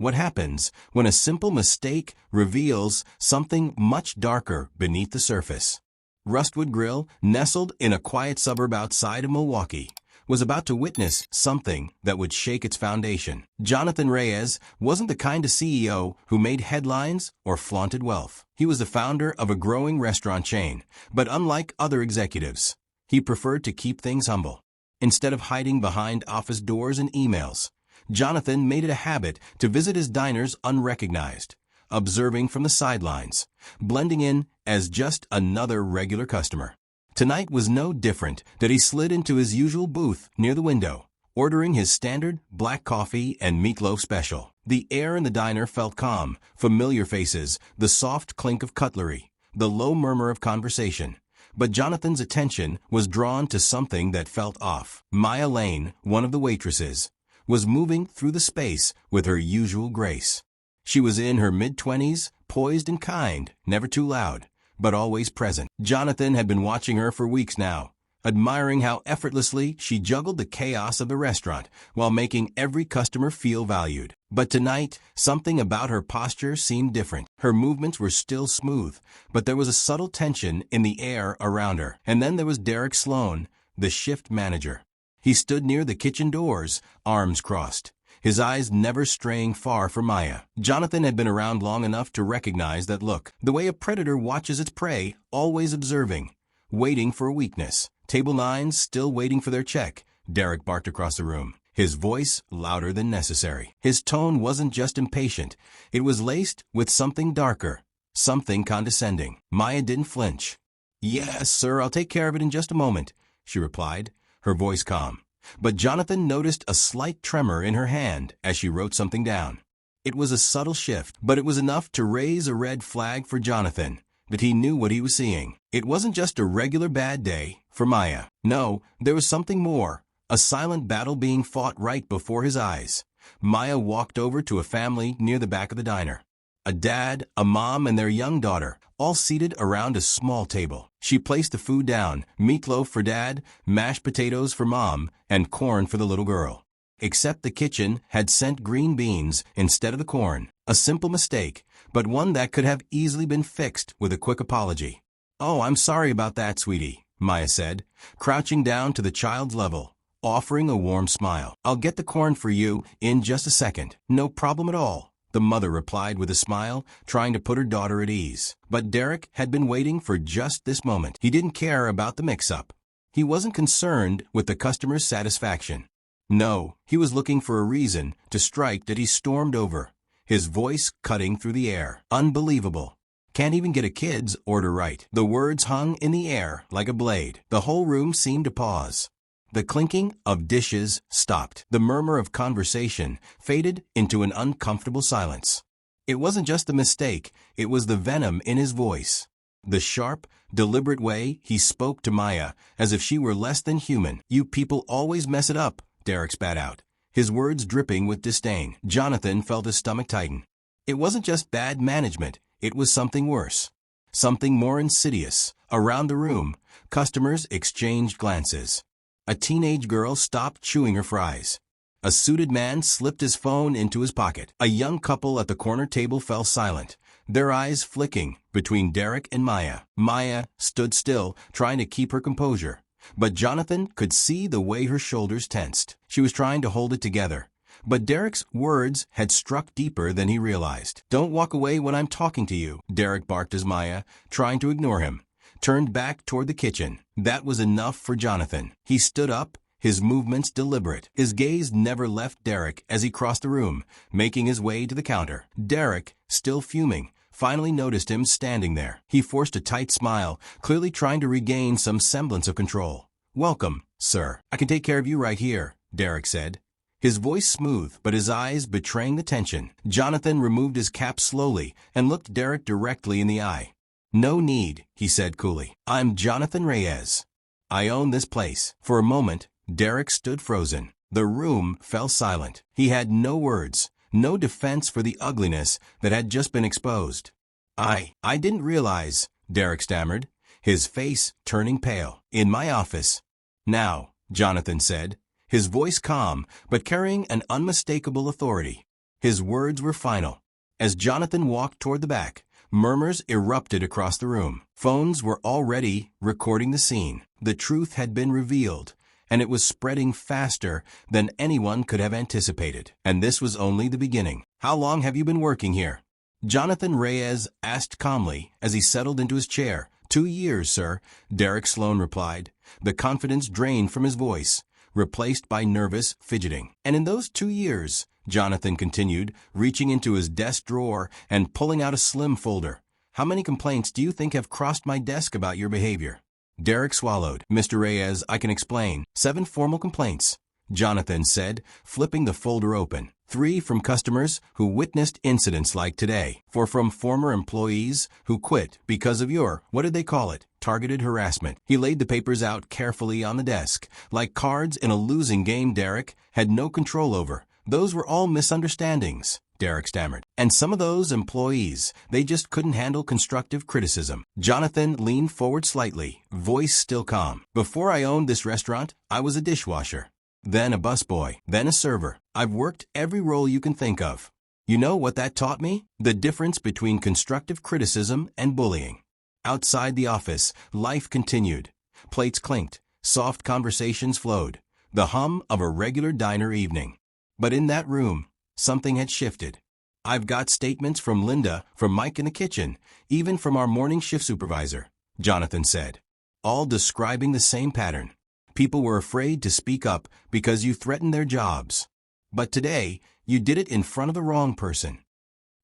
What happens when a simple mistake reveals something much darker beneath the surface? Rustwood Grill, nestled in a quiet suburb outside of Milwaukee, was about to witness something that would shake its foundation. Jonathan Reyes wasn't the kind of CEO who made headlines or flaunted wealth. He was the founder of a growing restaurant chain, but unlike other executives, he preferred to keep things humble. Instead of hiding behind office doors and emails, Jonathan made it a habit to visit his diners unrecognized, observing from the sidelines, blending in as just another regular customer. Tonight was no different that he slid into his usual booth near the window, ordering his standard black coffee and meatloaf special. The air in the diner felt calm, familiar faces, the soft clink of cutlery, the low murmur of conversation. But Jonathan's attention was drawn to something that felt off. Maya Lane, one of the waitresses, was moving through the space with her usual grace. She was in her mid-20s, poised and kind, never too loud, but always present. Jonathan had been watching her for weeks now, admiring how effortlessly she juggled the chaos of the restaurant while making every customer feel valued. But tonight, something about her posture seemed different. Her movements were still smooth, but there was a subtle tension in the air around her. And then there was Derek Sloan, the shift manager. He stood near the kitchen doors, arms crossed, his eyes never straying far from Maya. Jonathan had been around long enough to recognize that look, the way a predator watches its prey, always observing, waiting for a weakness. Table 9 still waiting for their check, Derek barked across the room, his voice louder than necessary. His tone wasn't just impatient, it was laced with something darker, something condescending. Maya didn't flinch. "Yes, sir, I'll take care of it in just a moment," she replied, her voice calm. But Jonathan noticed a slight tremor in her hand as she wrote something down. It was a subtle shift, but it was enough to raise a red flag for Jonathan, that he knew what he was seeing. It wasn't just a regular bad day for Maya. No, there was something more, a silent battle being fought right before his eyes. Maya walked over to a family near the back of the diner. A dad, a mom, and their young daughter, all seated around a small table. She placed the food down, meatloaf for dad, mashed potatoes for mom, and corn for the little girl. Except the kitchen had sent green beans instead of the corn. A simple mistake, but one that could have easily been fixed with a quick apology. "Oh, I'm sorry about that, sweetie," Maya said, crouching down to the child's level, offering a warm smile. "I'll get the corn for you in just a second." "No problem at all," the mother replied with a smile, trying to put her daughter at ease. But Derek had been waiting for just this moment. He didn't care about the mix-up. He wasn't concerned with the customer's satisfaction. No, he was looking for a reason to strike that he stormed over, his voice cutting through the air. "Unbelievable. Can't even get a kid's order right." The words hung in the air like a blade. The whole room seemed to pause. The clinking of dishes stopped. The murmur of conversation faded into an uncomfortable silence. It wasn't just the mistake, it was the venom in his voice. The sharp, deliberate way he spoke to Maya, as if she were less than human. "You people always mess it up," Derek spat out, his words dripping with disdain. Jonathan felt his stomach tighten. It wasn't just bad management, it was something worse. Something more insidious. Around the room, customers exchanged glances. A teenage girl stopped chewing her fries. A suited man slipped his phone into his pocket. A young couple at the corner table fell silent, their eyes flicking between Derek and Maya. Maya stood still, trying to keep her composure, but Jonathan could see the way her shoulders tensed. She was trying to hold it together, but Derek's words had struck deeper than he realized. "Don't walk away when I'm talking to you," Derek barked as Maya, trying to ignore him, turned back toward the kitchen. That was enough for Jonathan. He stood up, his movements deliberate. His gaze never left Derek as he crossed the room, making his way to the counter. Derek, still fuming, finally noticed him standing there. He forced a tight smile, clearly trying to regain some semblance of control. "Welcome, sir. I can take care of you right here," Derek said, his voice smooth but his eyes betraying the tension. Jonathan removed his cap slowly and looked Derek directly in the eye. "No need," he said coolly. "I'm Jonathan Reyes. I own this place." For a moment, Derek stood frozen. The room fell silent. He had no words, no defense for the ugliness that had just been exposed. I didn't realize," Derek stammered, his face turning pale. "In my office." "Now," Jonathan said, his voice calm but carrying an unmistakable authority. His words were final. As Jonathan walked toward the back, murmurs erupted across the room. Phones were already recording the scene. The truth had been revealed, and it was spreading faster than anyone could have anticipated. And this was only the beginning. "How long have you been working here?" Jonathan Reyes asked calmly as he settled into his chair. 2 years, sir," Derek Sloan replied, the confidence drained from his voice, replaced by nervous fidgeting. "And in those 2 years," Jonathan continued, reaching into his desk drawer and pulling out a slim folder, "how many complaints do you think have crossed my desk about your behavior?" Derek swallowed. "Mr. Reyes, I can explain. 7 formal complaints," Jonathan said, flipping the folder open. 3 from customers who witnessed incidents like today. 4 from former employees who quit because of your, what did they call it, targeted harassment. He laid the papers out carefully on the desk, like cards in a losing game Derek had no control over. "Those were all misunderstandings," Derek stammered. "And some of those employees, they just couldn't handle constructive criticism." Jonathan leaned forward slightly, voice still calm. "Before I owned this restaurant, I was a dishwasher, then a busboy, then a server. I've worked every role you can think of. You know what that taught me? The difference between constructive criticism and bullying." Outside the office, life continued. Plates clinked, soft conversations flowed, the hum of a regular diner evening. But in that room, something had shifted. "I've got statements from Linda, from Mike in the kitchen, even from our morning shift supervisor," Jonathan said, all describing the same pattern. People were afraid to speak up because you threatened their jobs. But today, you did it in front of the wrong person.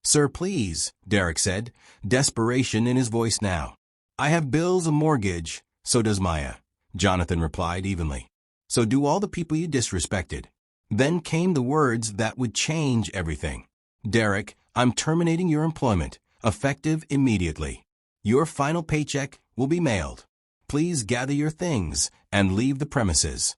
"Sir, please," Derek said, desperation in his voice now. "I have bills, a mortgage." "So does Maya," Jonathan replied evenly. "So do all the people you disrespected." Then came the words that would change everything. "Derek, I'm terminating your employment, effective immediately. Your final paycheck will be mailed. Please gather your things and leave the premises."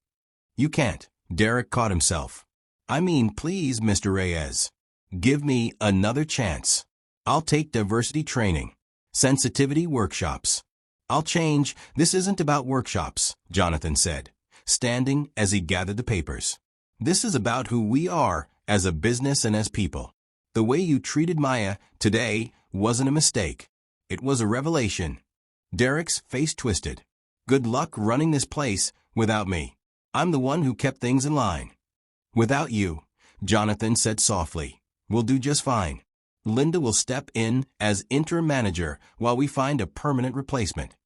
"You can't." Derek caught himself. "I mean, please, Mr. Reyes. Give me another chance. I'll take diversity training, sensitivity workshops. I'll change." "This isn't about workshops," Jonathan said, standing as he gathered the papers. "This is about who we are as a business and as people. The way you treated Maya today wasn't a mistake. It was a revelation." Derek's face twisted. "Good luck running this place without me. I'm the one who kept things in line." "Without you," Jonathan said softly, "we'll do just fine. Linda will step in as interim manager while we find a permanent replacement."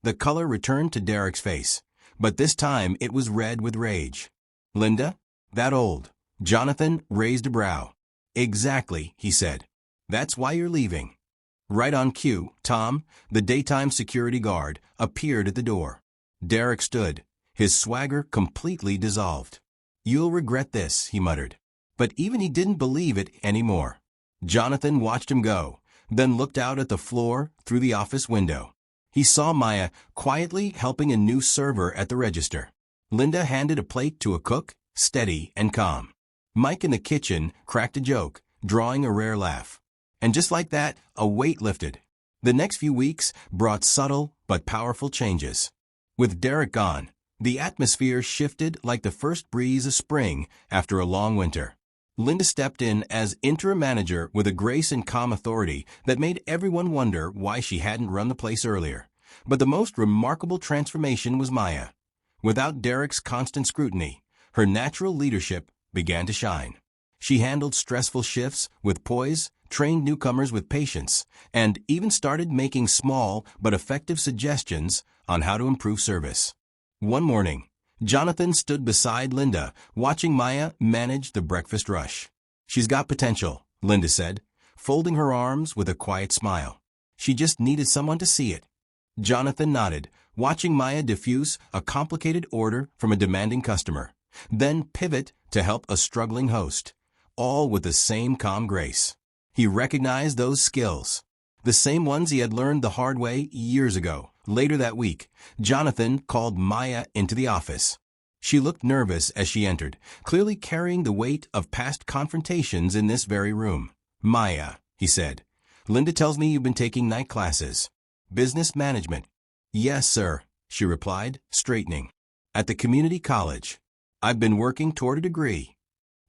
The color returned to Derek's face, but this time it was red with rage. "Linda? That old?" Jonathan raised a brow. "Exactly," he said. "That's why you're leaving." Right on cue, Tom, the daytime security guard, appeared at the door. Derek stood, his swagger completely dissolved. "You'll regret this," he muttered. But even he didn't believe it anymore. Jonathan watched him go, then looked out at the floor through the office window. He saw Maya quietly helping a new server at the register. Linda handed a plate to a cook, steady and calm. Mike in the kitchen cracked a joke, drawing a rare laugh. And just like that, a weight lifted. The next few weeks brought subtle but powerful changes. With Derek gone, the atmosphere shifted like the first breeze of spring after a long winter. Linda stepped in as interim manager with a grace and calm authority that made everyone wonder why she hadn't run the place earlier. But the most remarkable transformation was Maya. Without Derek's constant scrutiny, her natural leadership began to shine. She handled stressful shifts with poise, trained newcomers with patience, and even started making small but effective suggestions on how to improve service. One morning, Jonathan stood beside Linda, watching Maya manage the breakfast rush. "She's got potential," Linda said, folding her arms with a quiet smile. "She just needed someone to see it." Jonathan nodded, watching Maya diffuse a complicated order from a demanding customer, then pivot to help a struggling host, all with the same calm grace. He recognized those skills, the same ones he had learned the hard way years ago. Later that week, Jonathan called Maya into the office. She looked nervous as she entered, clearly carrying the weight of past confrontations in this very room. "Maya," he said, "Linda tells me you've been taking night classes. Business management." "Yes, sir," she replied, straightening. "At the community college. I've been working toward a degree."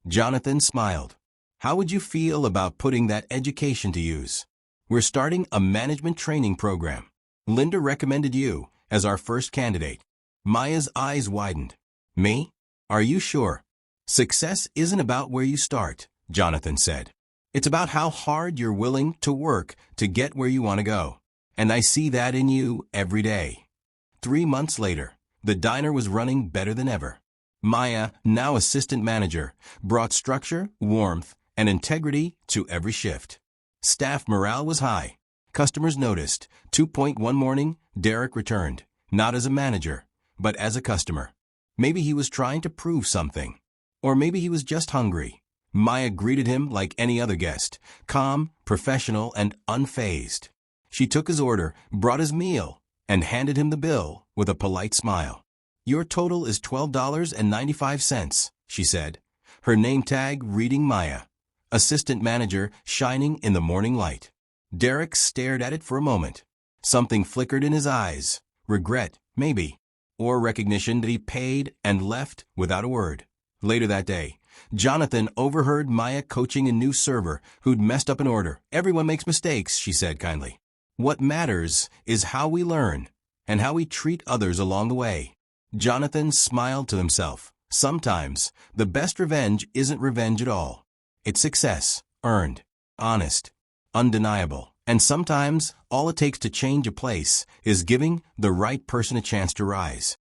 Jonathan smiled. How would you feel about putting that education to use? We're starting a management training program. Linda recommended you as our first candidate. Maya's eyes widened. Me? Are you sure? Success isn't about where you start, Jonathan said. It's about how hard you're willing to work to get where you want to go. And I see that in you every day. 3 months later, the diner was running better than ever. Maya, now assistant manager, brought structure, warmth, and integrity to every shift. Staff morale was high. Customers noticed. 2.1 morning, Derek returned, not as a manager, but as a customer. Maybe he was trying to prove something. Or maybe he was just hungry. Maya greeted him like any other guest, calm, professional, and unfazed. She took his order, brought his meal, and handed him the bill with a polite smile. Your total is $12.95, she said, her name tag reading Maya, assistant manager shining in the morning light. Derek stared at it for a moment. Something flickered in his eyes. Regret, maybe, or recognition that he paid and left without a word. Later that day, Jonathan overheard Maya coaching a new server who'd messed up an order. Everyone makes mistakes, she said kindly. What matters is how we learn and how we treat others along the way. Jonathan smiled to himself. Sometimes, the best revenge isn't revenge at all. It's success, earned, honest, undeniable. And sometimes, all it takes to change a place is giving the right person a chance to rise.